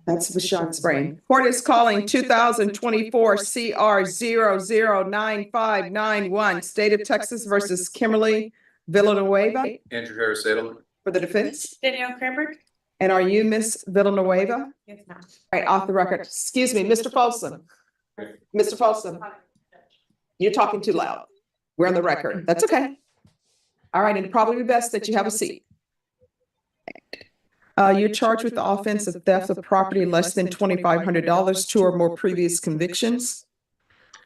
That's Vashon's brain. Court is calling 2024 CR 009591, State of Texas versus Kimberly Villanueva. Andrew Harris Edelman. For the defense. Danielle Cranberg. And are you Miss Villanueva? Yes, ma'am. All right, off the record. Excuse me, Mr. Folsom. Mr. Folsom, you're talking too loud. We're on the record. That's okay. All right, and probably best that you have a seat. You're charged with the offense of theft of property less than $2,500, 2 or more previous convictions.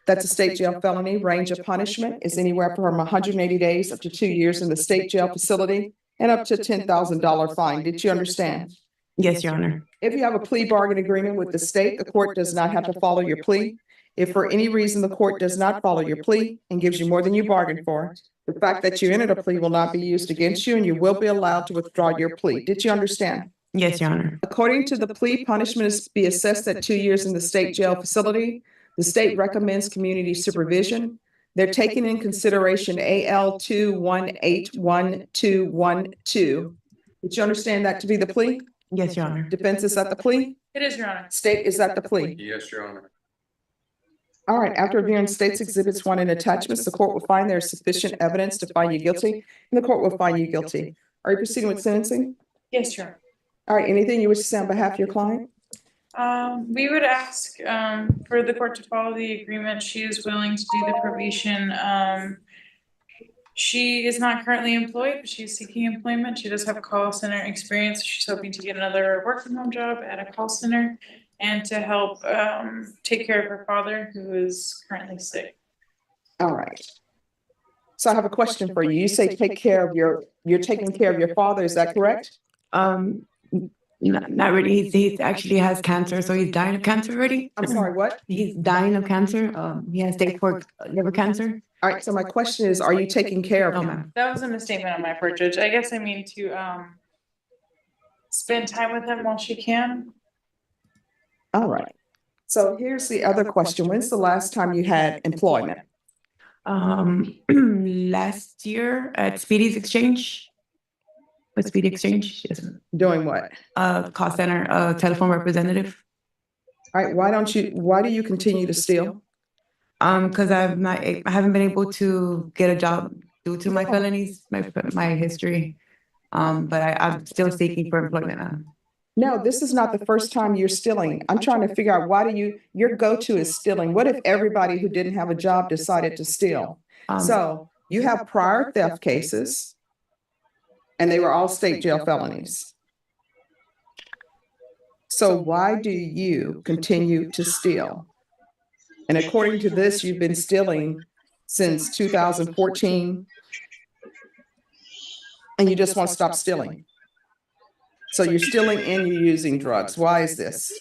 That's a state jail felony. Range of punishment is anywhere from 180 days up to 2 years in the state jail facility and up to $10,000 fine. Did you understand? Yes, Your Honor. If you have a plea bargain agreement with the state, the court does not have to follow your plea. If for any reason the court does not follow your plea and gives you more than you bargained for, the fact that you entered a plea will not be used against you and you will be allowed to withdraw your plea. Did you understand? Yes, Your Honor. According to the plea, punishment is to be assessed at 2 years in the state jail facility. The state recommends community supervision. They're taking in consideration AL 218112. Did you understand that to be the plea? Yes, Your Honor. Defense is at the plea? It is, Your Honor. State is at the plea? Yes, Your Honor. All right, after reviewing state's exhibits 1 and attachments, the court will find there is sufficient evidence to find you guilty, and the court will find you guilty. Are you proceeding with sentencing? Yes, Your Honor. All right, anything you wish to say on behalf of your client? We would ask for the court to follow the agreement. She is willing to do the probation. She is not currently employed, but she's seeking employment. She does have a call center experience. She's hoping to get another work from home job at a call center and to help take care of her father, who is currently sick. All right. So I have a question for you. You say you're taking care of your father, is that correct? Not really. He actually has cancer, so he's dying of cancer already. I'm sorry, what? He's dying of cancer. He has stage 4 liver cancer. All right, so my question is, are you taking care of No, him? ma'am. That was a misstatement on my part, Judge. I guess I mean to spend time with him while she can. All right. So here's the other question. When's the last time you had employment? Last year at Speedy's Exchange. With Speedy Exchange, yes. Doing what? Call center, telephone representative. All right, why do you continue to steal? Because I haven't been able to get a job due to my felonies, my history. But I'm still seeking for employment. No, this is not the first time you're stealing. I'm trying to figure out your go-to is stealing. What if everybody who didn't have a job decided to steal? So you have prior theft cases, and they were all state jail felonies. So why do you continue to steal? And according to this, you've been stealing since 2014, and you just want to stop stealing. So you're stealing and you're using drugs. Why is this?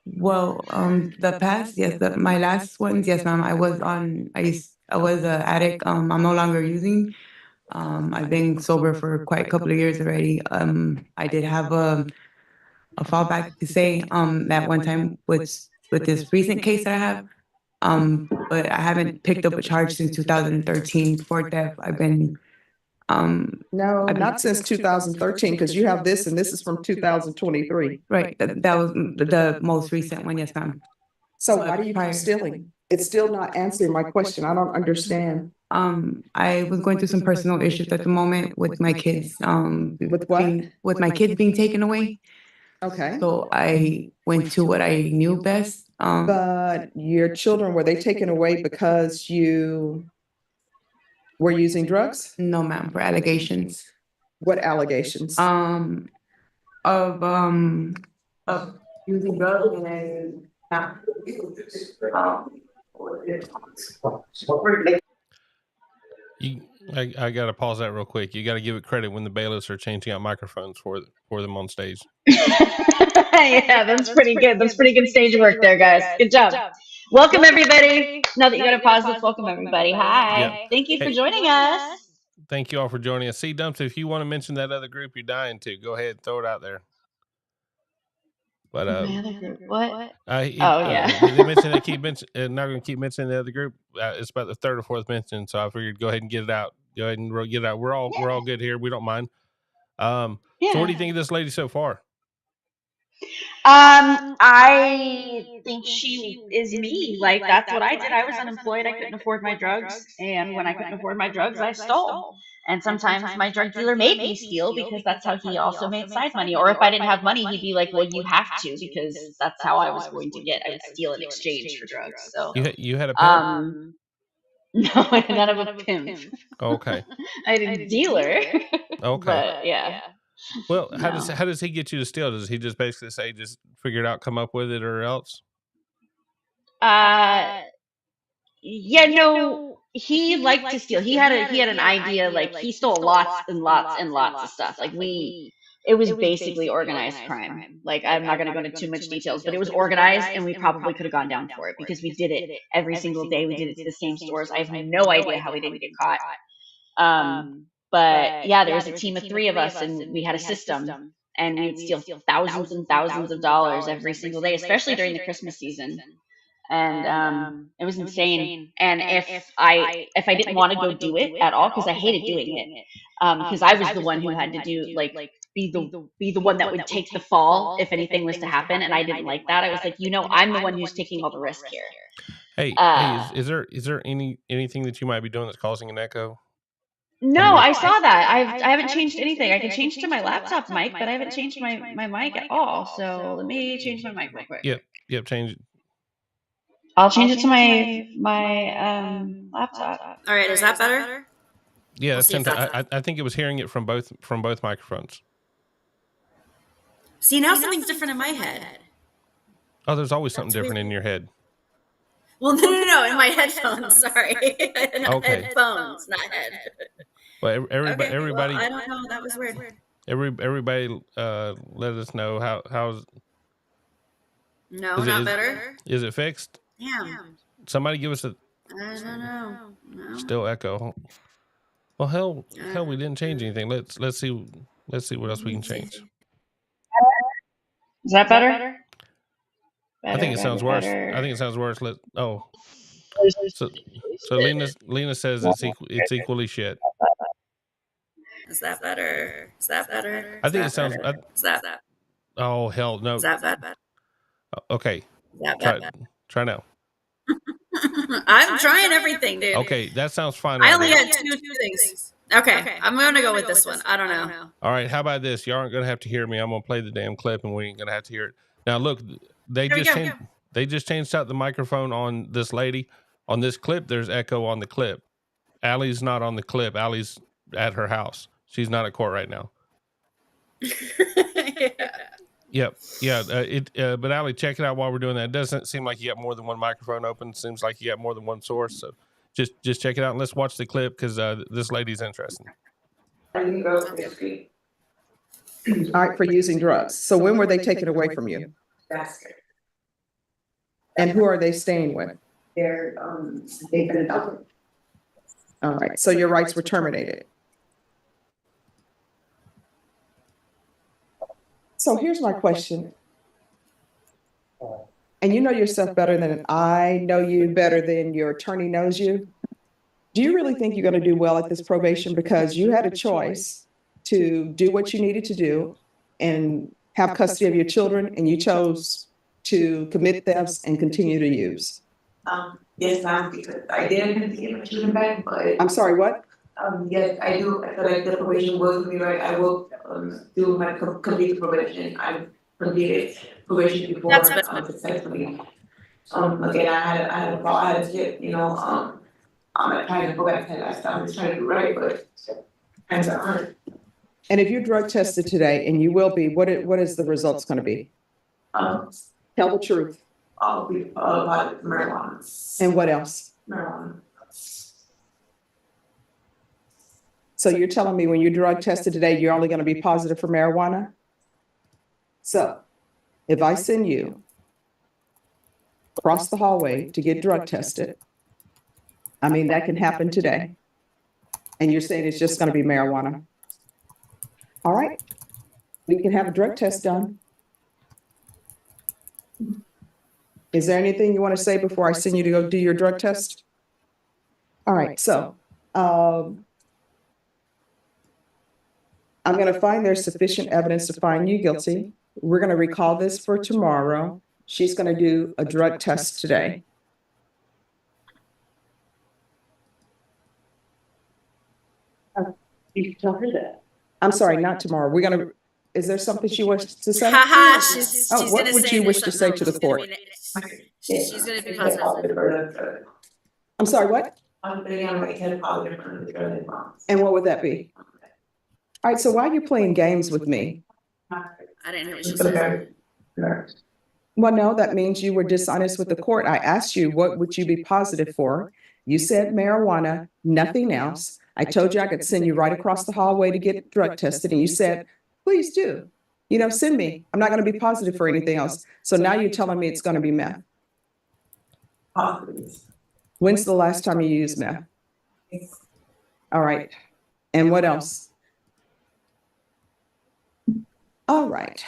Well, the past, yes, my last ones, yes, ma'am. I was an addict. I'm no longer using. I've been sober for quite a couple of years already. I did have a fallback to say that one time with this recent case that I have. But I haven't picked up a charge since 2013 for theft. I've been No, not since 2013, because you have this and this is from 2023. right. That was the most recent one, yes, ma'am. So why do you keep stealing? It's still not answering my question. I don't understand. I was going through some personal issues at the moment with my kids. With what? With my kids being taken away. Okay. So I went to what I knew best. But your children, were they taken away because you were using drugs? No, ma'am, for allegations. What allegations? Of using drugs and then I got to pause that real quick. You got to give it credit when the bailiffs are changing out microphones for them on stage. Yeah, that's pretty good. That's pretty good stage work there, guys. Good job. Welcome, everybody. Now that you got to pause this, welcome, everybody. Hi. Yeah. Thank you for joining us. Thank you all for joining us. See, Dumps, if you want to mention that other group you're dying to, go ahead and throw it out there. But My other group. What? Yeah. They mentioned not going to keep mentioning the other group. It's about the third or fourth mention, so I figured go ahead and get it out. Go ahead and get it out. We're all good here. We don't mind. So what do you think of this lady so far? I think she is me. Like, that's what I did. I was unemployed. I couldn't afford my drugs. And when I couldn't afford my drugs, I stole. And sometimes my drug dealer made me steal because that's how he also made side money. Or if I didn't have money, he'd be like, well, you have to, because that's how I was going to get. I would steal in exchange for drugs. So, You had a pimp? No, I did not have a pimp. Okay. I had a dealer. Okay. But yeah. Well, how No. does he get you to steal? Does he just basically say, just figure it out, come up with it, or else? Yeah, no, he liked to steal. He had an idea, like he stole lots and lots and lots of stuff. Like it was basically organized crime. Like, I'm not gonna go into too much details, but it was organized, and we probably could have gone down for it because we did it every single day. We did it to the same stores. I have no idea how we didn't get caught. But yeah, there was a team of 3 of us, and we had a system, and we'd steal thousands and thousands of dollars every single day, especially during the Christmas season. And it was insane. And if I didn't want to go do it at all, because I hated doing it, because I was the one who had to do, like, be the one that would take the fall if anything was to happen, and I didn't like that. I was like, I'm the one who's taking all the risk here. Hey, is there anything that you might be doing that's causing an echo? No, I saw that. I haven't changed anything. I can change to my laptop mic, but I haven't changed my mic at all. So let me change my mic real quick. Yep, change it. I'll change it to my laptop. All right, is that better? Yeah, We'll see if I think it was hearing it from both microphones. See, now something's different in my head. Oh, there's always something different in your head. Well, no, in my headphones. Sorry, Okay. Headphones, not head. Well, everybody, Okay, well, I don't know. That was weird. everybody, let us know how's. No, not better. Is it fixed? Yeah. Somebody give us a. I don't know. No. Still echo. Well, hell, we didn't change anything. Let's see what else we can change. Is that better? I think it sounds worse. I think it sounds worse. So Lena says it's equally shit. Is that better? Is that better? I think it sounds. Is that? Oh hell no. Is that bad? Okay. Is that bad? Try now. I'm trying everything, dude. Okay, that sounds fine. I only had two things. Okay, I'm gonna go with this one. I don't know. All right, how about this? Y'all aren't gonna have to hear me. I'm gonna play the damn clip, and we ain't gonna have to hear it. Now look, they just changed out the microphone on this lady. On this clip, there's echo on the clip. Alli's not on the clip. Alli's at her house. She's not at court right now. Yeah. Yeah. But Alli, check it out while we're doing that. It doesn't seem like you got more than one microphone open. It seems like you got more than one source. So just check it out and let's watch the clip because this lady's interesting. All right, for using drugs. So when were they taken away from you? And who are they staying with? They've been adopted. All right, so your rights were terminated. So here's my question. And you know yourself better than I know you, better than your attorney knows you. Do you really think you're going to do well at this probation? Because you had a choice to do what you needed to do and have custody of your children, and you chose to commit thefts and continue to use. Yes, ma'am, because I didn't get my children back, but I'm sorry, what? yes, I do. I feel like the probation works with me, right? I will do my complete probation. I completed probation before successfully. Again, I had a kid, I'm trying to go back to that lifestyle. I'm just trying to do right, but times are hard. And if you're drug tested today, and you will be, what is the results going to be? Tell the truth. I'll be about marijuana. And what else? Marijuana. So you're telling me when you're drug tested today, you're only going to be positive for marijuana? So if I send you across the hallway to get drug tested, I mean, that can happen today. And you're saying it's just going to be marijuana. All right. We can have a drug test done. Is there anything you want to say before I send you to go do your drug test? All right. So I'm going to find there's sufficient evidence to find you guilty. we're going to recall this for tomorrow. She's going to do a drug test today. You can tell her that. I'm sorry, not tomorrow. We're going to, is there something she wants to say? Haha, she's Oh, what gonna would say you there's wish to something say to the wrong. court? She's gonna be positive. I'm sorry, what? I'm putting on my head positive for the drug involved. And what would that be? All right, so why are you playing games with me? I didn't hear what she said. Well, no, that means you were dishonest with the court. I asked you, what would you be positive for? You said marijuana, nothing else. I told you I could send you right across the hallway to get drug tested, and you said, please do. You know, send me. I'm not going to be positive for anything else. So now you're telling me it's going to be meth. When's the last time you used meth? All right. And what else? All right.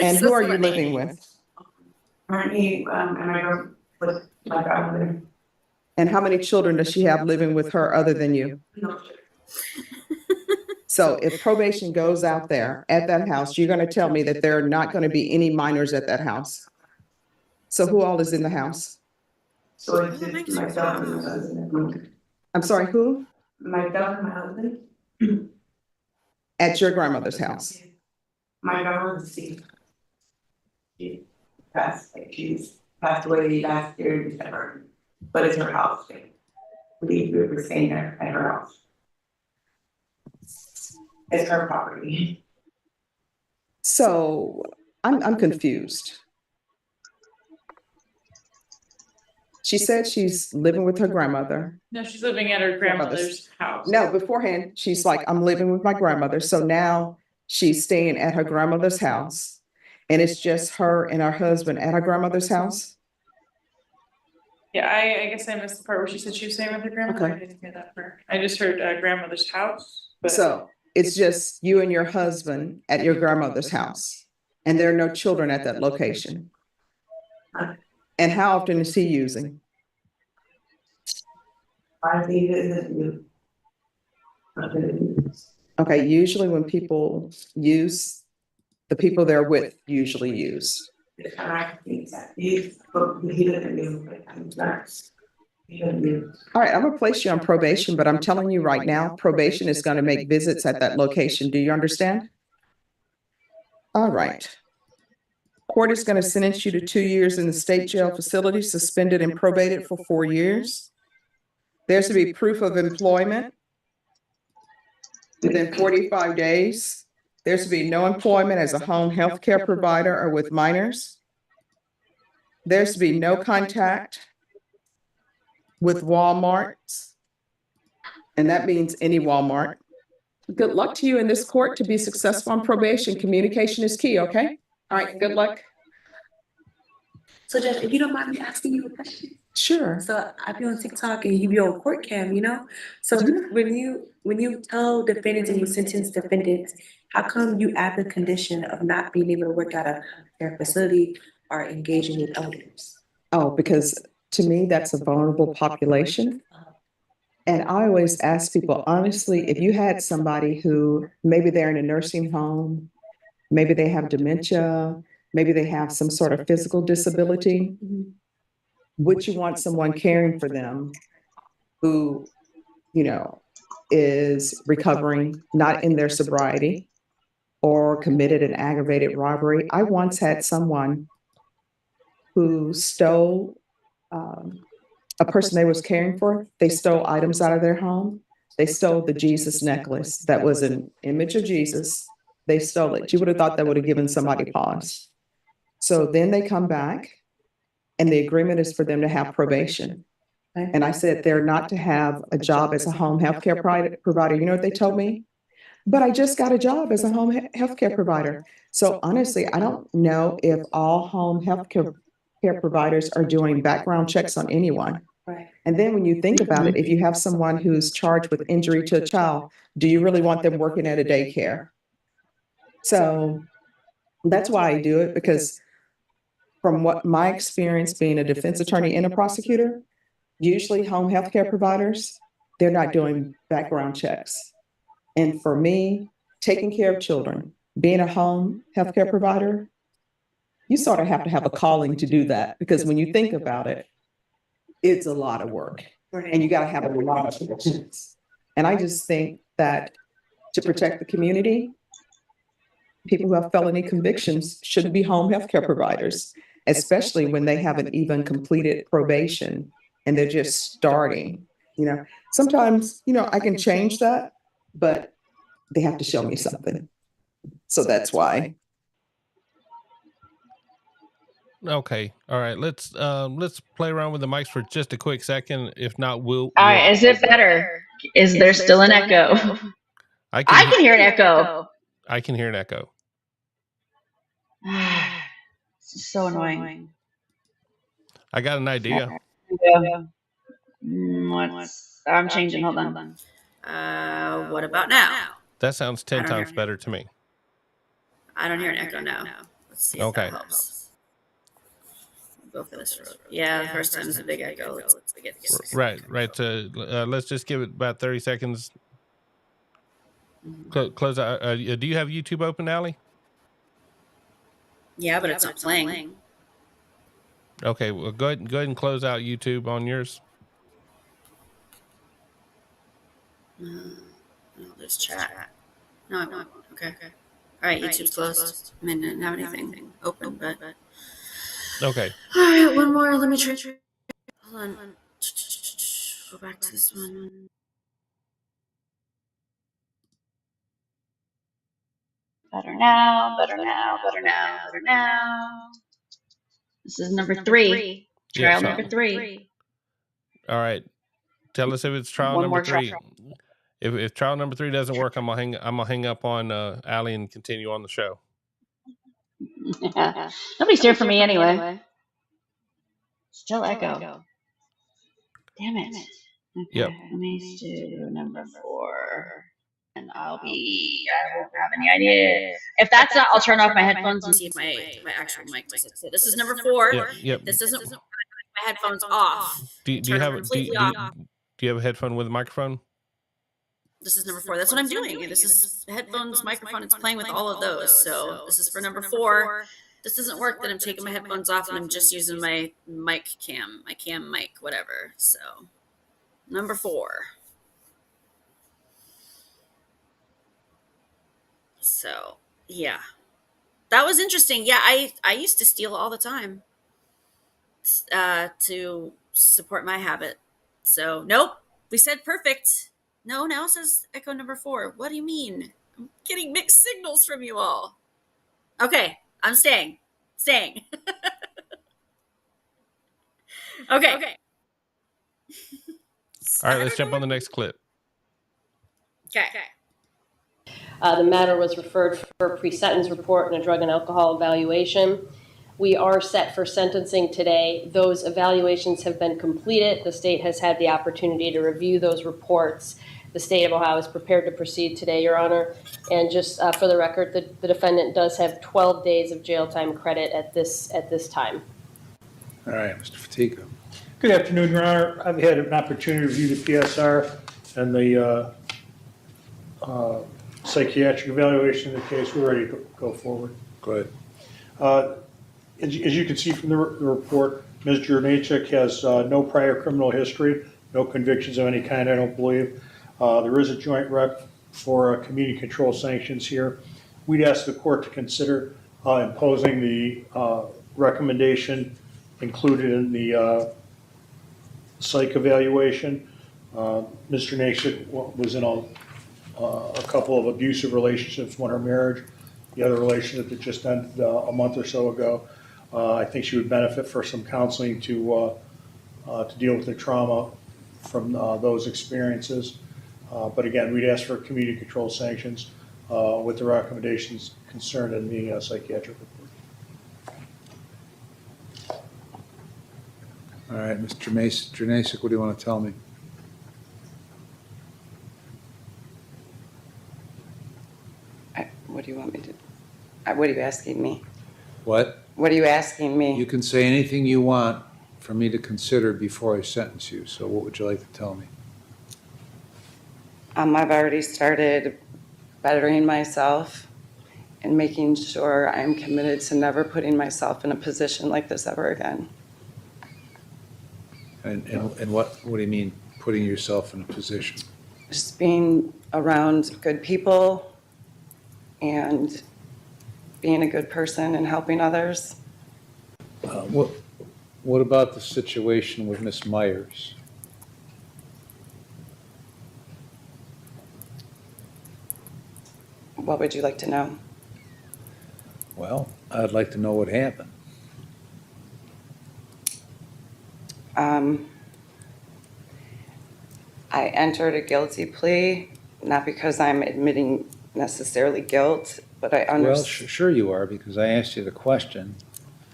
And who are you living with? Currently, with my grandmother. And how many children does she have living with her other than you? No. So if probation goes out there at that house, you're going to tell me that there are not going to be any minors at that house. So who all is in the house? So it's just myself and my husband. I'm sorry, who? Myself and my husband. At your grandmother's house. My grandmother's deceased. She she's passed away last year in December, but it's her house. I believe we were staying there at her house. It's her property. So I'm confused. She said she's living with her grandmother. No, she's living at her grandmother's house. No, beforehand, she's like, I'm living with my grandmother. So now she's staying at her grandmother's house. And it's just her and her husband at her grandmother's house? Yeah, I guess I missed the part where she said she was staying with her grandmother. Okay. I didn't hear that part. I just heard grandmother's house. But So it's just you and your husband at your grandmother's house. And there are no children at that location. And how often is he using? I think it isn't you. Okay, usually when people use, the people they're with usually use. He doesn't do, but I'm not. He doesn't do. All right, I'm gonna place you on probation, but I'm telling you right now, probation is gonna make visits at that location. Do you understand? All right. Court is gonna sentence you to 2 years in the state jail facility, suspended and probated for 4 years. There's to be proof of employment within 45 days. There's to be no employment as a home health care provider or with minors. There's to be no contact with Walmarts. And that means any Walmart. Good luck to you in this court to be successful on probation. Communication is key, okay? All right, good luck. So Judge, if you don't mind me asking you a question. Sure. So I be on TikTok and you be on court cam, you know? So when you tell defendants and you sentence defendants, how come you add the condition of not being able to work at a care facility or engaging with elders? Oh, because to me, that's a vulnerable population. And I always ask people, honestly, if you had somebody who maybe they're in a nursing home, maybe they have dementia, maybe they have some sort of physical disability, would you want someone caring for them who, you know, is recovering, not in their sobriety or committed an aggravated robbery? I once had someone who stole a person they was caring for. They stole items out of their home. They stole the Jesus necklace that was an image of Jesus. They stole it. You would have thought that would have given somebody pause. So then they come back and the agreement is for them to have probation. And I said, they're not to have a job as a home healthcare provider. You know what they told me? But I just got a job as a home healthcare provider. So honestly, I don't know if all home healthcare providers are doing background checks on anyone. Right. And then when you think about it, if you have someone who's charged with injury to a child, do you really want them working at a daycare? So that's why I do it, because from what my experience being a defense attorney and a prosecutor, usually home healthcare providers, they're not doing background checks. And for me, taking care of children, being a home healthcare provider, you sort of have to have a calling to do that, because when you think about it, it's a lot of work and you got to have a lot of connections. And I just think that to protect the community, people who have felony convictions should be home healthcare providers, especially when they haven't even completed probation and they're just starting. Sometimes, I can change that, but they have to show me something. So that's why. Okay. All right. Let's play around with the mics for just a quick second. If not, we'll. All right, is it better? Is there still an echo? I can hear an echo. I can hear an echo. This is so annoying. I got an idea. I'm changing. Hold on. What about now? That sounds 10 times better to me. I don't hear an echo now. Let's see if that helps. Go for this road. Yeah, the first time is a big echo. Let's get this. Right. Let's just give it about 30 seconds. Close out. Do you have YouTube open, Alli? Yeah, but it's not playing. Okay, well, go ahead and close out YouTube on yours. No, there's chat. No, I won't. Okay. All right, YouTube's closed. I didn't have anything open, but. Okay. All right, one more. Let me try. Hold on. Go back to this one. Better now. This is number 3. Trial number 3. All right. Tell us if it's trial number 3. If trial number 3 doesn't work, I'm gonna hang up on Alli and continue on the show. Nobody's here for me anyway. Still echo. Damn it. Okay, Yep. Let me do number 4. And I won't have any idea. If that's not, I'll turn off my headphones and See if my actual mic does it. This is number 4. Yep. This doesn't work. My headphones off. Do you have a headphone with a microphone? This is number 4. That's what I'm doing. This is headphones, microphone. It's playing with all of those. So this is for number 4. This doesn't work. Then I'm taking my headphones off and I'm just using my cam mic, whatever. So number 4. So yeah, that was interesting. Yeah, I used to steal all the time to support my habit. So nope, we said perfect. No, now it says echo number 4. What do you mean? I'm getting mixed signals from you all. Okay, I'm staying. Okay. All right, let's jump on the next clip. Okay. The matter was referred for a pre-sentence report and a drug and alcohol evaluation. We are set for sentencing today. Those evaluations have been completed. The state has had the opportunity to review those reports. The state of Ohio is prepared to proceed today, Your Honor. And just for the record, the defendant does have 12 days of jail time credit at this time. All right, Mr. Fatico. Good afternoon, Your Honor. I've had an opportunity to review the PSR and the psychiatric evaluation of the case. We're ready to go forward. Go ahead. As you can see from the report, Ms. Jurnacic has no prior criminal history, no convictions of any kind, I don't believe. There is a joint rep for community control sanctions here. We'd ask the court to consider imposing the recommendation included in the psych evaluation. Ms. Jurnacic was in a couple of abusive relationships, one her marriage, the other relationship that just ended a month or so ago. I think she would benefit for some counseling to deal with the trauma from those experiences. But again, we'd ask for community control sanctions with the recommendations concerned in the psychiatric report. All right, Mr. Jurnacic, what do you want to tell me? What do you want me to? What are you asking me? What? What are you asking me? You can say anything you want for me to consider before I sentence you. So what would you like to tell me? I've already started bettering myself and making sure I'm committed to never putting myself in a position like this ever again. And what do you mean, putting yourself in a position? Just being around good people and being a good person and helping others. What about the situation with Miss Myers? What would you like to know? Well, I'd like to know what happened. I entered a guilty plea, not because I'm admitting necessarily guilt, but I Well, understand. sure you are, because I asked you the question.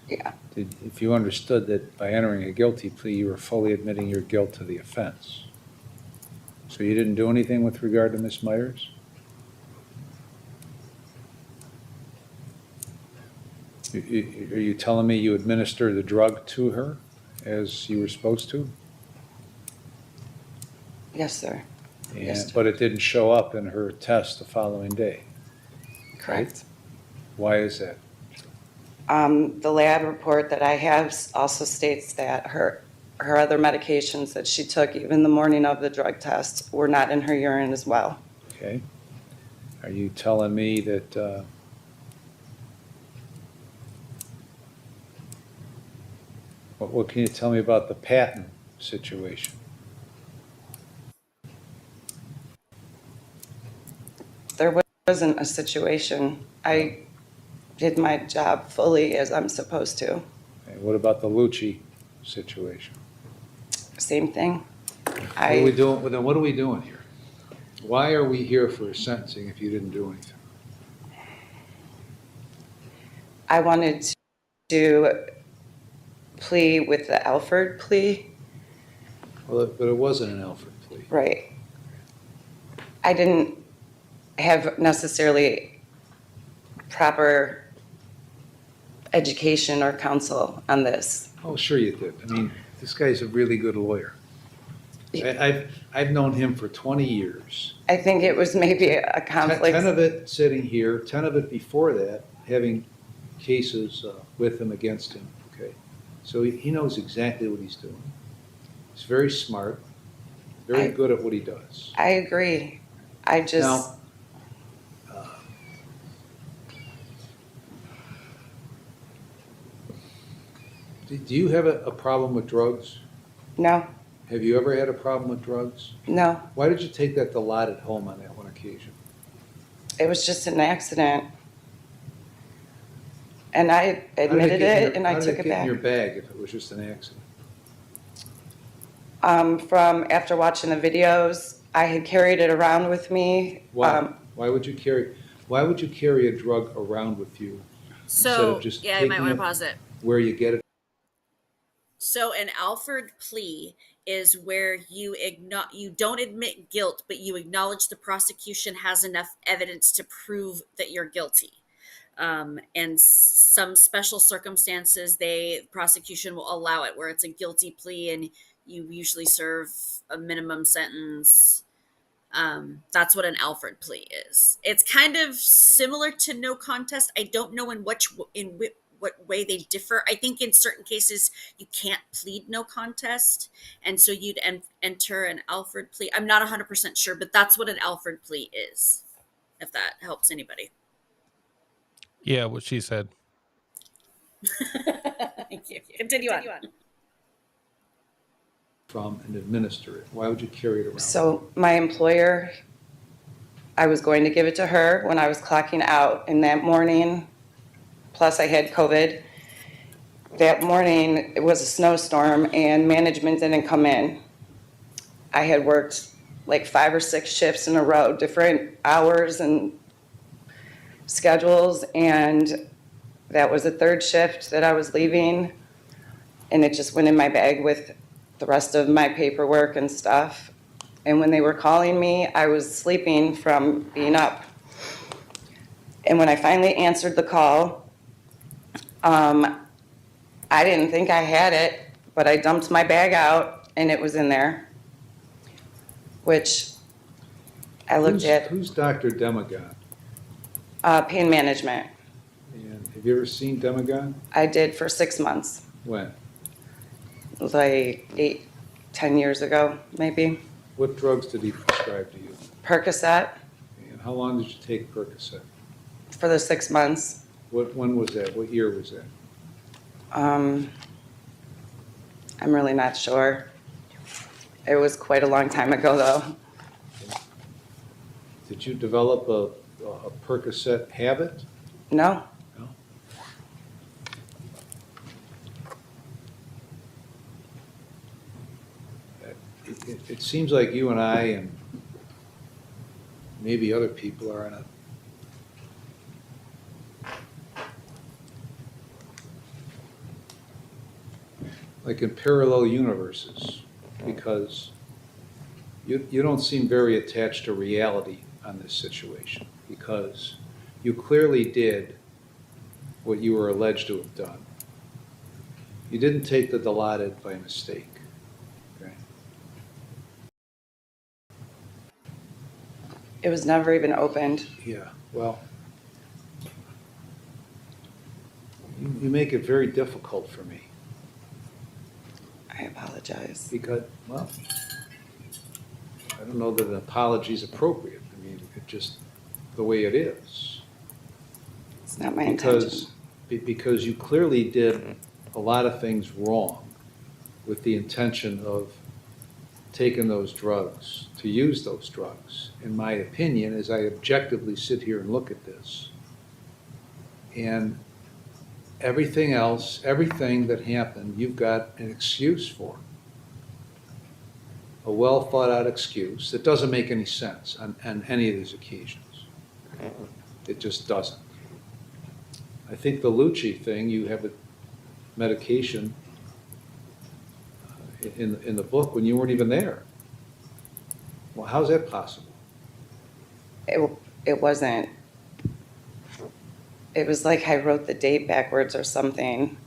Yeah. If you understood that by entering a guilty plea, you were fully admitting your guilt to the offense. So you didn't do anything with regard to Miss Myers? Are you telling me you administered the drug to her as you were supposed to? Yes, sir. Yes, But it didn't show up in her test the following day. correct. Why is that? The lab report that I have also states that her other medications that she took even the morning of the drug test were not in her urine as well. Okay. Are you telling me that what can you tell me about the patent situation? There wasn't a situation. I did my job fully as I'm supposed to. Okay, what about the Lucci situation? Same thing. What are we doing? Well, then what are we doing here? Why are we here for sentencing if you didn't do anything? I wanted to plea with the Alford plea. Well, but it wasn't an Alford plea. Right. I didn't have necessarily proper education or counsel on this. Oh, sure you did. I mean, this guy's a really good lawyer. I've known him for 20 years. I think it was maybe a conflict. 10 of it sitting here, 10 of it before that, having cases with him, against him, okay? So he knows exactly what he's doing. He's very smart, very good at what he does. I agree. I just. Now, do you have a problem with drugs? No, Have you ever had a problem with drugs? no. Why did you take that to lot at home on that one occasion? It was just an accident. And I admitted it and I took it How did it get in your back. bag if it was just an accident? From after watching the videos, I had carried it around with me. Why? Why would you carry a drug around with you instead So of just yeah, you might taking want to it pause it. where you get it? So an Alford plea is where you don't admit guilt, but you acknowledge the prosecution has enough evidence to prove that you're guilty. And some special circumstances, prosecution will allow it, where it's a guilty plea and you usually serve a minimum sentence. That's what an Alford plea is. It's kind of similar to no contest. I don't know in what way they differ. I think in certain cases you can't plead no contest, and so you'd enter an Alford plea. I'm not 100% sure, but that's what an Alford plea is, if that helps anybody. Yeah, what she said. Thank you. Continue on. From and administer it? Why would you carry it around? So my employer, I was going to give it to her when I was clocking out. And that morning, plus I had COVID, that morning it was a snowstorm and management didn't come in. I had worked like 5 or 6 shifts in a row, different hours and schedules, and that was the 3rd shift that I was leaving, and it just went in my bag with the rest of my paperwork and stuff. And when they were calling me, I was sleeping from being up. And when I finally answered the call, I didn't think I had it, but I dumped my bag out and it was in there, which I looked at. Who's Dr. Demagon? Pain management. And have you ever seen Demagon? I did for 6 months, When? like 10 years ago, maybe. What drugs did he prescribe to you? Percocet And how long did you take Percocet? for the 6 months. When was that? What year was that? I'm really not sure. It was quite a long time ago, though. Did you develop a Percocet habit? No. No. It seems like you and I and maybe other people are in a like in parallel universes, because you don't seem very attached to reality on this situation, because you clearly did what you were alleged to have done. You didn't take the Dilaudid by mistake. Okay? It was never even opened. Yeah, well, you make it very difficult for me. I apologize. Because, well, I don't know that an apology is appropriate. I mean, it's just the way it is. It's not my intention. Because you clearly did a lot of things wrong with the intention of taking those drugs, to use those drugs, in my opinion, as I objectively sit here and look at this. And everything else, everything that happened, you've got an excuse for. A well thought out excuse that doesn't make any sense on any of these occasions. It just doesn't. I think the Lucci thing, you have a medication in the book when you weren't even there. Well, how's that possible? It wasn't. It was like I wrote the date backwards or something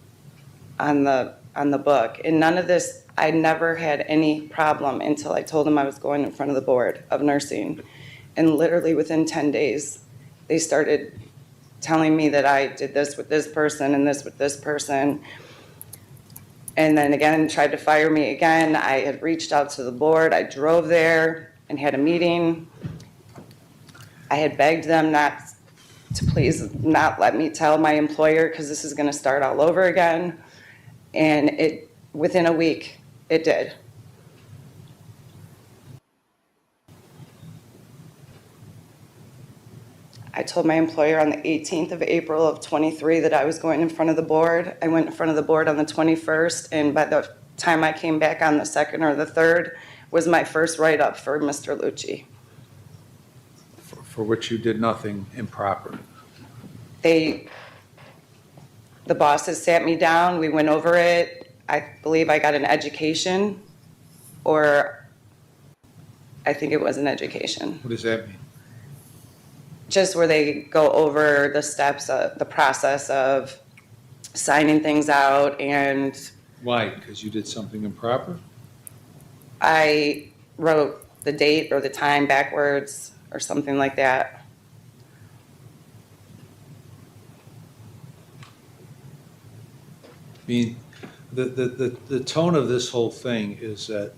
on the book. And none of this, I never had any problem until I told them I was going in front of the board of nursing. And literally within 10 days, they started telling me that I did this with this person and this with this person. And then again, tried to fire me again. I had reached out to the board. I drove there and had a meeting. I had begged them not to please not let me tell my employer because this is going to start all over again. And it, within a week, it did. I told my employer on the 18th of April of 23 that I was going in front of the board. I went in front of the board on the 21st, and by the time I came back on the 2nd or the 3rd was my first write-up for Mr. Lucci. For which you did nothing improper. The bosses sat me down, we went over it. I believe I got an education, or I think it was an education. What does that mean? Just where they go over the steps of the process of signing things out. And Why? Because you did something improper? I wrote the date or the time backwards or something like that. I mean, the tone of this whole thing is that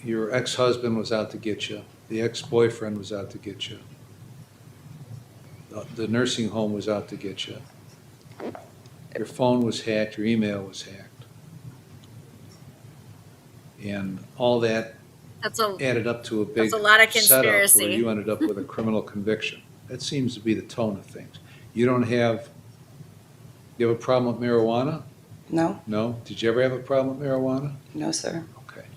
your ex-husband was out to get you, the ex-boyfriend was out to get you, the nursing home was out to get you, your phone was hacked, your email was hacked, and all that added up to a big that's a lot of setup where conspiracy. you ended up with a criminal conviction. That seems to be the tone of things. You have a problem with marijuana? No, No? Did you ever have a problem with marijuana? no, sir. Okay.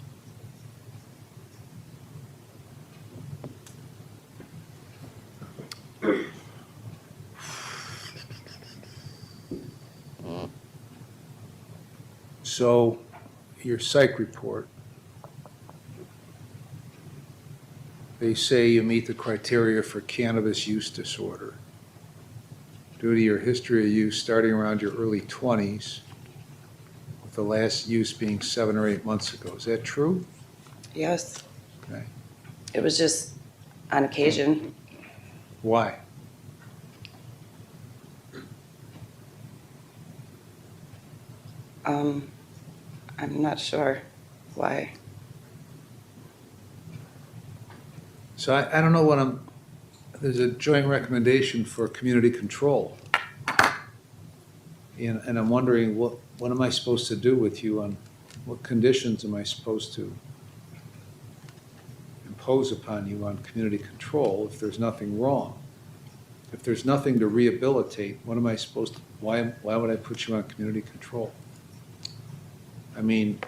So, your psych report, they say you meet the criteria for cannabis use disorder due to your history of use starting around your early 20s, with the last use being 7 or 8 months ago. Is that true? Yes. Okay. It was just on occasion. Why? I'm not sure why. So I don't know what there's a joint recommendation for community control. And I'm wondering, what am I supposed to do with you on, what conditions am I supposed to impose upon you on community control if there's nothing wrong? If there's nothing to rehabilitate, what am I supposed to, why would I put you on community control? I mean,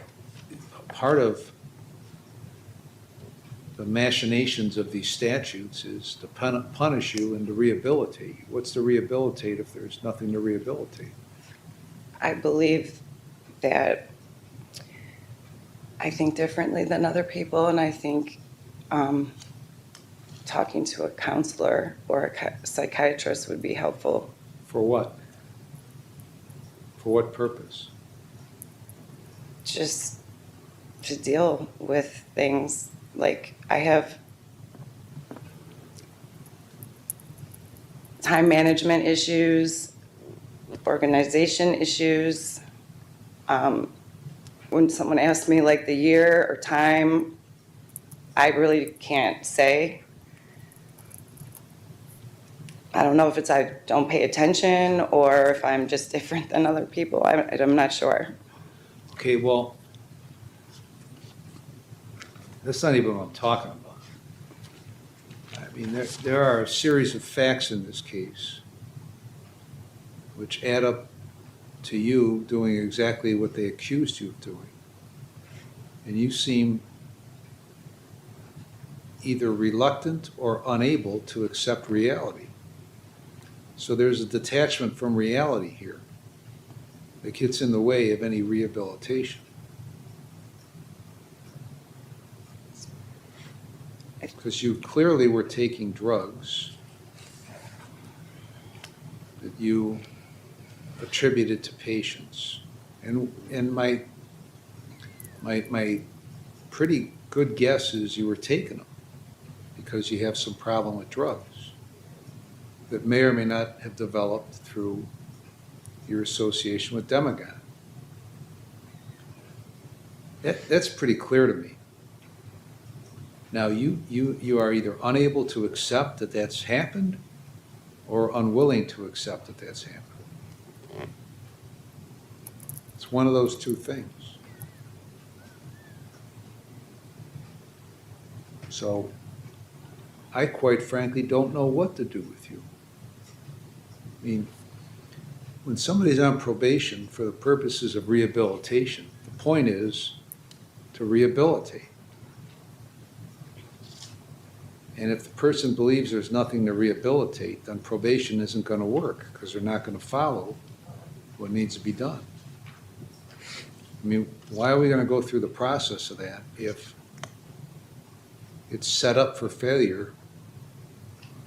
part of the machinations of these statutes is to punish you and to rehabilitate you. What's to rehabilitate if there's nothing to rehabilitate? I believe that I think differently than other people, and I think talking to a counselor or a psychiatrist would be helpful. For what? For what purpose? Just to deal with things. Like, I have time management issues, organization issues. When someone asks me like the year or time, I really can't say. I don't know if it's I don't pay attention or if I'm just different than other people. I'm not sure. Okay, well, that's not even what I'm talking about. I mean, there are a series of facts in this case which add up to you doing exactly what they accused you of doing. And you seem either reluctant or unable to accept reality. So there's a detachment from reality here that gets in the way of any rehabilitation. Because you clearly were taking drugs that you attributed to patients. And my pretty good guess is you were taking them because you have some problem with drugs that may or may not have developed through your association with Demagon. That's pretty clear to me. Now, you are either unable to accept that that's happened or unwilling to accept that that's happened. It's one of those two things. So I quite frankly don't know what to do with you. I mean, when somebody's on probation for the purposes of rehabilitation, the point is to rehabilitate. And if the person believes there's nothing to rehabilitate, then probation isn't going to work because they're not going to follow what needs to be done. I mean, why are we going to go through the process of that if it's set up for failure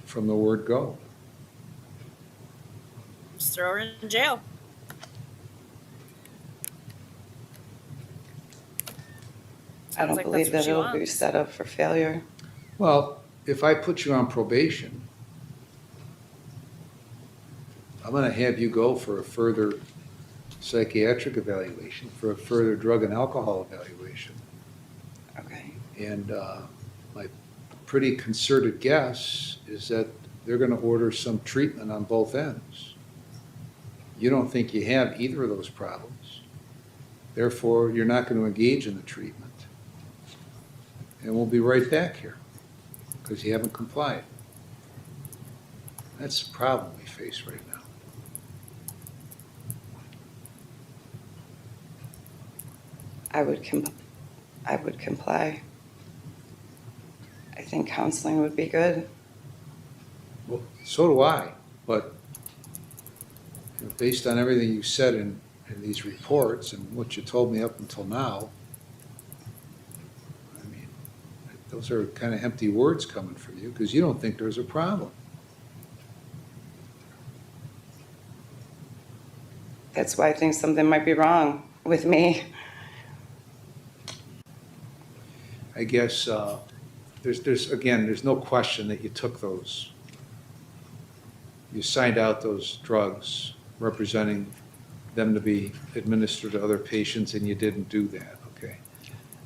from the word go? Just throw her in jail. I don't believe that it'll be set up for failure. Well, if I put you on probation, I'm going to have you go for a further psychiatric evaluation, for a further drug and alcohol evaluation. Okay. And my pretty concerted guess is that they're going to order some treatment on both ends. You don't think you have either of those problems. Therefore, you're not going to engage in the treatment. And we'll be right back here because you haven't complied. That's the problem we face right now. I would comply. I think counseling would be good. Well, so do I, but based on everything you said in these reports and what you told me up until now, I mean, those are kind of empty words coming from you because you don't think there's a problem. That's why I think something might be wrong with me. I guess there's no question that you took those you signed out those drugs representing them to be administered to other patients, and you didn't do that, okay?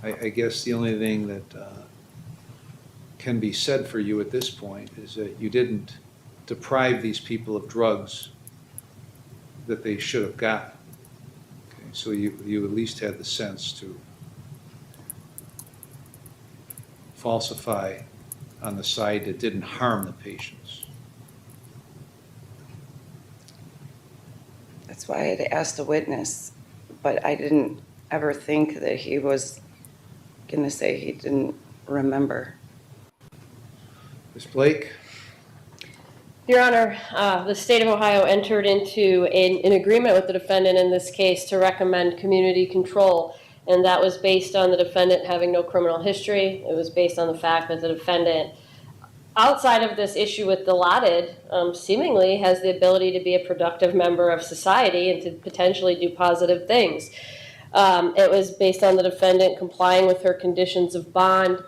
I guess the only thing that can be said for you at this point is that you didn't deprive these people of drugs that they should have gotten. Okay, so you at least had the sense to falsify on the side that didn't harm the patients. That's why I had asked a witness, but I didn't ever think that he was going to say he didn't remember. Ms. Blake? Your Honor, the state of Ohio entered into an agreement with the defendant in this case to recommend community control, and that was based on the defendant having no criminal history. It was based on the fact that the defendant, outside of this issue with Dilaudid, seemingly has the ability to be a productive member of society and to potentially do positive things. It was based on the defendant complying with her conditions of bond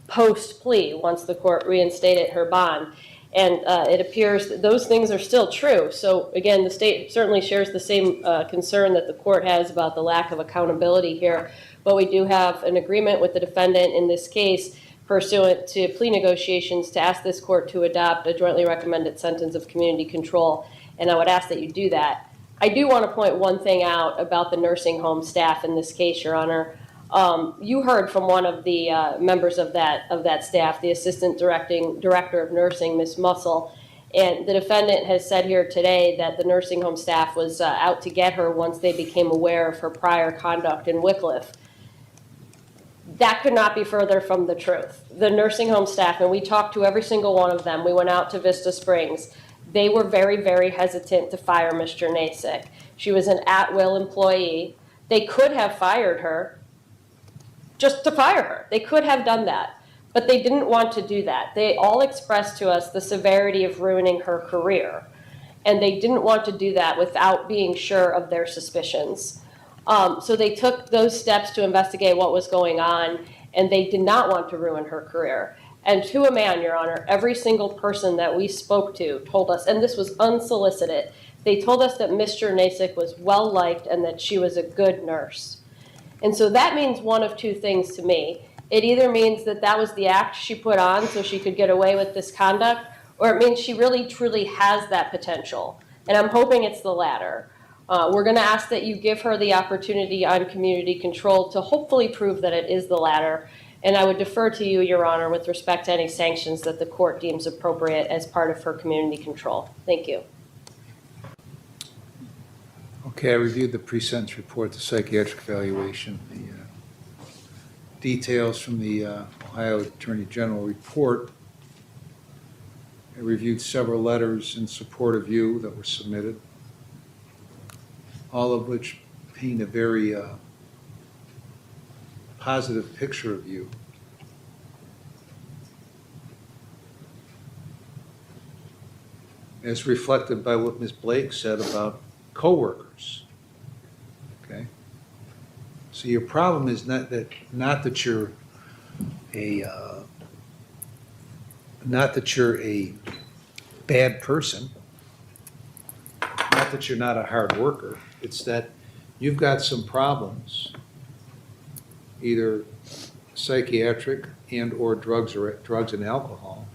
post-plea once the court reinstated her bond. And it appears that those things are still true. So again, the state certainly shares the same concern that the court has about the lack of accountability here. But we do have an agreement with the defendant in this case pursuant to plea negotiations to ask this court to adopt a jointly recommended sentence of community control. And I would ask that you do that. I do want to point one thing out about the nursing home staff in this case, Your Honor. You heard from one of the members of that staff, the assistant director of nursing, Ms. Mussel, and the defendant has said here today that the nursing home staff was out to get her once they became aware of her prior conduct in Wycliffe. That could not be further from the truth. The nursing home staff, and we talked to every single one of them, we went out to Vista Springs, they were very, very hesitant to fire Ms. Jernasik. She was an at-will employee. They could have fired her, just to fire her. They could have done that, but they didn't want to do that. They all expressed to us the severity of ruining her career, and they didn't want to do that without being sure of their suspicions. So they took those steps to investigate what was going on, and they did not want to ruin her career. And to a man, Your Honor, every single person that we spoke to told us, and this was unsolicited, they told us that Ms. Jernasik was well-liked and that she was a good nurse. And so that means one of two things to me. It either means that that was the act she put on so she could get away with this conduct, or it means she really, truly has that potential. And I'm hoping it's the latter. We're going to ask that you give her the opportunity on community control to hopefully prove that it is the latter. And I would defer to you, Your Honor, with respect to any sanctions that the court deems appropriate as part of her community control. Thank you. Okay, I reviewed the pre-sentence report, the psychiatric evaluation, the details from the Ohio Attorney General report. I reviewed several letters in support of you that were submitted, all of which paint a very positive picture of you. As reflected by what Ms. Blake said about coworkers. Okay? So your problem is not that you're a bad person, not that you're not a hard worker. It's that you've got some problems, either psychiatric and or drugs and alcohol,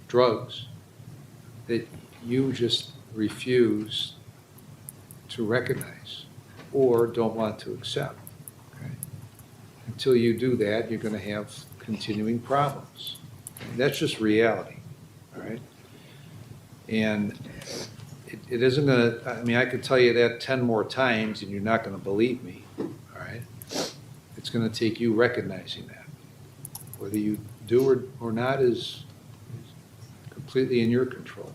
that you just refuse to recognize or don't want to accept. Okay? Until you do that, you're going to have continuing problems. Okay? That's just reality. All right? And it isn't going to, I mean, I could tell you that 10 more times and you're not going to believe me. All right? It's going to take you recognizing that. Whether you do or not is completely in your control.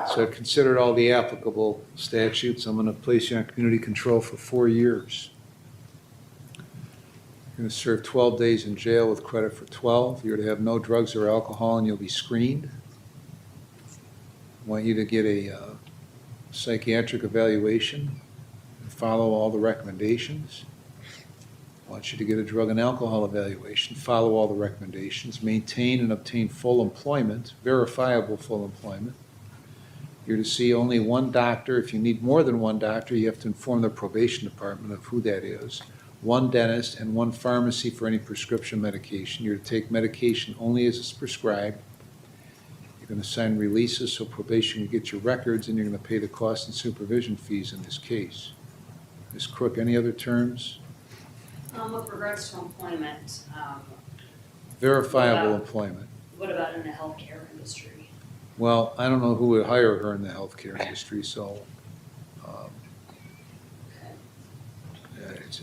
So I've considered all the applicable statutes. I'm going to place you on community control for 4 years. You're going to serve 12 days in jail with credit for 12. You're to have no drugs or alcohol and you'll be screened. I want you to get a psychiatric evaluation and follow all the recommendations. I want you to get a drug and alcohol evaluation, follow all the recommendations, maintain and obtain full employment, verifiable full employment. You're to see only one doctor. If you need more than one doctor, you have to inform the probation department of who that is. One dentist and one pharmacy for any prescription medication. You're to take medication only as it's prescribed. You're going to sign releases so probation can get your records, and you're going to pay the cost and supervision fees in this case. Ms. Crook, any other terms? With regards to employment, Verifiable employment. what about in the healthcare industry? Well, I don't know who would hire her in the healthcare industry, so it's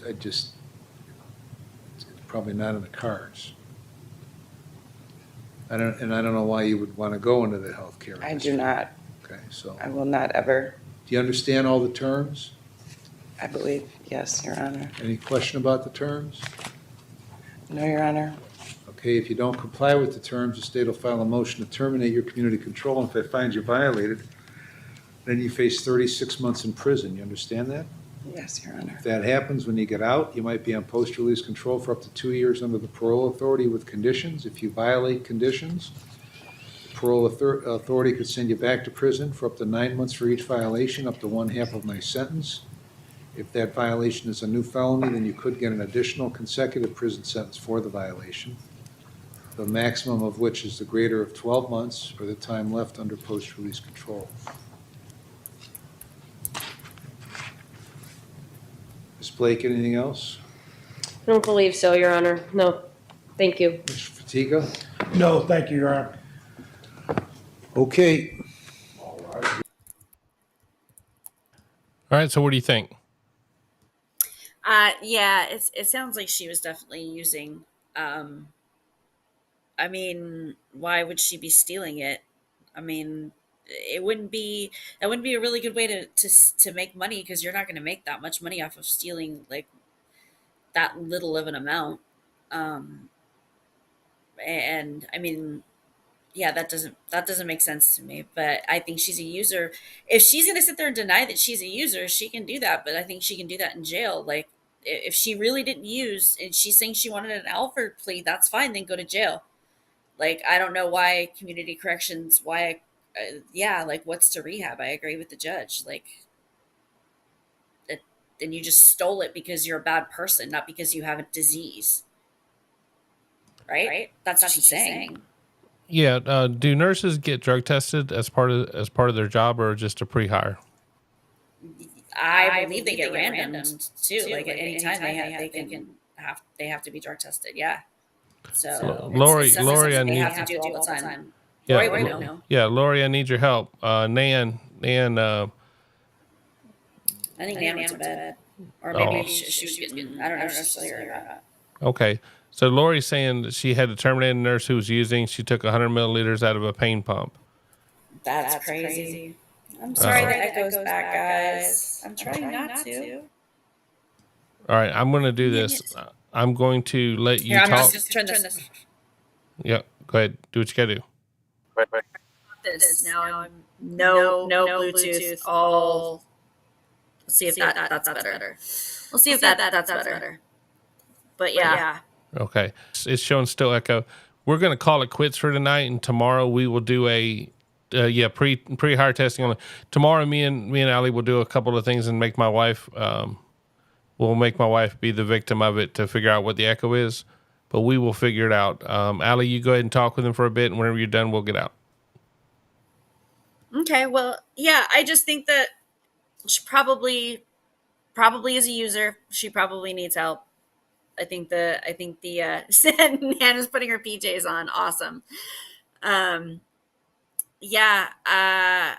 probably not in the cards. I don't know why you would want to go into the healthcare industry. I do not. Okay, so I will not ever. do you understand all the terms? I believe, yes, Your Honor. Any question about the terms? No, Your Honor. Okay, if you don't comply with the terms, the state will file a motion to terminate your community control, and if it finds you violated, then you face 36 months in prison. You understand that? Yes, Your Honor. If that happens when you get out, you might be on post-release control for up to 2 years under the parole authority with conditions. If you violate conditions, the parole authority could send you back to prison for up to 9 months for each violation, up to 1/2 of my sentence. If that violation is a new felony, then you could get an additional consecutive prison sentence for the violation, the maximum of which is the greater of 12 months or the time left under post-release control. Ms. Blake, anything else? I don't believe so, Your Honor. No, thank you. Mr. Fatiga? No, thank you, Your Honor. Okay. All right. So what do you think? Yeah, it sounds like she was definitely using. I mean, why would she be stealing it? I mean, that wouldn't be a really good way to make money, because you're not going to make that much money off of stealing like that little of an amount. And I mean, yeah, that doesn't make sense to me. But I think she's a user. If she's going to sit there and deny that she's a user, she can do that. But I think she can do that in jail. Like, if she really didn't use and she's saying she wanted an Alford plea, that's fine. Then go to jail. Like, I don't know why community corrections, like, what's to rehab? I agree with the judge. Like, then you just stole it because you're a bad person, not because you have a disease. Right? That's what she's saying. Yeah. Do nurses get drug tested as part of their job, or just a pre-hire? I believe they get randomed too. Like at any time they have to be drug tested. Yeah. So Lori, I I need have to do all the time. Yeah, Lori would know. Yeah, Lori, I need your help. Nan. I think Nan went to bed, or maybe she was getting. I don't know if she's still here or not. Okay. So Lori's saying that she had to terminate a nurse who was using. She took 100 milliliters out of a pain pump. That's crazy. I'm sorry that goes back, guys. I'm trying not to. All right, I'm going to do this. I'm going to let you talk. I'm just turn this. Yeah, go ahead. Do what you got to do. This now. I'm no Bluetooth. All. Let's see if that's better. We'll see if that's better. But yeah. Okay, it's showing still echo. We're going to call it quits for tonight, and tomorrow we will do a pre-hire testing on it. Tomorrow, me and Alli will do a couple of things and make my wife. We'll make my wife be the victim of it to figure out what the echo is, but we will figure it out. Alli, you go ahead and talk with him for a bit, and whenever you're done, we'll get out. Okay. Well, yeah. I just think that she probably is a user. She probably needs help. I think the Nan is putting her PJs on. Awesome. Yeah. I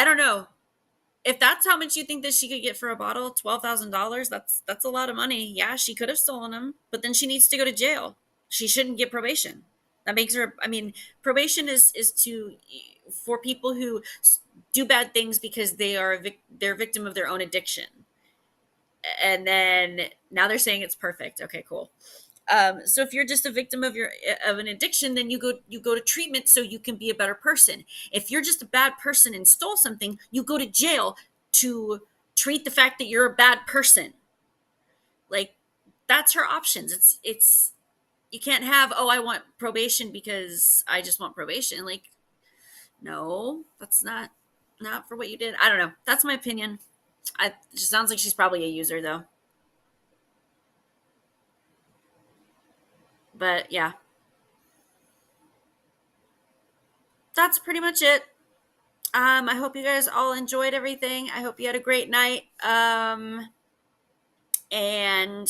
don't know if that's how much you think that she could get for a bottle. $12,000. That's a lot of money. Yeah, she could have stolen them, but then she needs to go to jail. She shouldn't get probation. That makes her. I mean, probation is for people who do bad things because they're a victim of their own addiction. And then now they're saying it's perfect. Okay, cool. So if you're just a victim of an addiction, then you go to treatment so you can be a better person. If you're just a bad person and stole something, you go to jail to treat the fact that you're a bad person. Like, that's her options. It's you can't have, I want probation because I just want probation. Like, no, that's not not for what you did. I don't know. That's my opinion. It just sounds like she's probably a user though. But yeah. That's pretty much it. I hope you guys all enjoyed everything. I hope you had a great night. And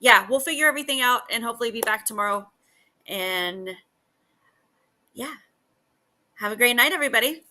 yeah, we'll figure everything out and hopefully be back tomorrow. And yeah, have a great night, everybody.